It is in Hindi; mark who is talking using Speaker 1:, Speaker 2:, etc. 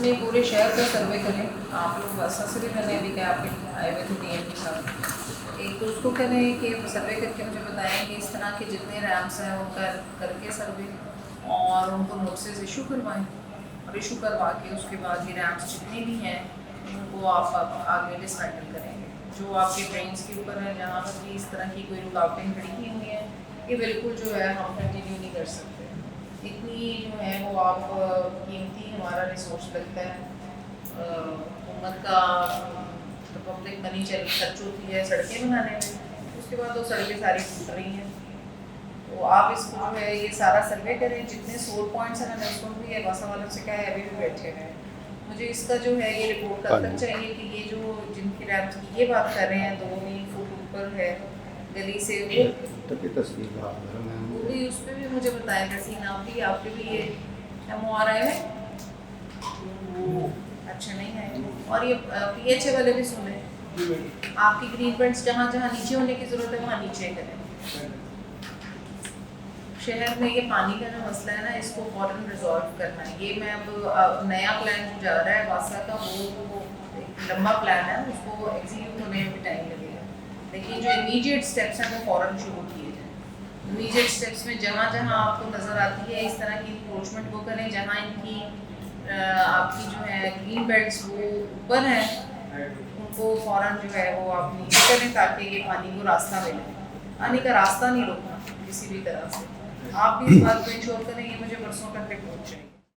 Speaker 1: इसमें पूरे शहर का सर्वे करें आप लोग। असर भी मैंने अभी क्या आपके आए हुए थे DM के साथ, एक तो उसको करें कि सर्वे करके मुझे बताएं कि इस तरह के जितने रैम्स हैं उनका करके सर्वे, और उनको नोटिस इशू करवाएं, और इशू करवा के उसके बाद ये रैम्स जितने भी हैं उनको आप आगे डिसमेंटल करेंगे। जो आपके ड्रेन्स के ऊपर है, जहाँ पर भी इस तरह की कोई रुकावटें खड़ी की हुई हैं, ये बिल्कुल जो है हम कंटिन्यू नहीं कर सकते। इतनी जो है वो आप कीमती हमारा रिसोर्स लगता है, हुकूमत का पब्लिक मनी खर्च होती है सड़कें बनाने में, उसके बाद वो सड़कें सारी टूट रही हैं। तो आप इसको जो है ये सारा सर्वे करें, जितने सोल पॉइंट्स हैं मैंने उसको भी वासा वालों से कहा है, अभी भी बैठे हैं। मुझे इसका जो है ये रिपोर्ट कब तक चाहिए कि ये जो जिनकी रैम्स की ये बात कर रहे हैं 2-3 फुट ऊपर है गली से, वो भी उस पर भी मुझे बताएं सीन। आप भी ये एमओ आ रहे हैं, अच्छा नहीं है। और ये PHA वाले भी सुने, आपकी ग्रीन बेल्ट्स जहाँ जहाँ नीचे होने की ज़रूरत है वहाँ नीचे करें। शहर में ये पानी का जो मसला है ना, इसको फौरन रिजॉल्व करना है। ये मैं अब नया प्लान जो जा रहा है वासा का, वो एक लंबा प्लान है, उसको एग्जीक्यूट होने में भी टाइम लगेगा। लेकिन जो इमीडिएट स्टेप्स हैं वो फ़ौरन शुरू किए जाएँ। इमीडिएट स्टेप्स में जहाँ जहाँ आपको नज़र आती है इस तरह की इंक्रोचमेंट वो करें, जहाँ इनकी आपकी जो है ग्रीन बेल्ट्स वो ऊपर हैं उनको फ़ौरन जो है वो आप नीचे करें, ताकि ये पानी को रास्ता मिले। पानी का रास्ता नहीं रोकना किसी भी तरह से। आप भी इस बात को इंश्योर करें, ये मुझे परसों तक रिपोर्ट चाहिए।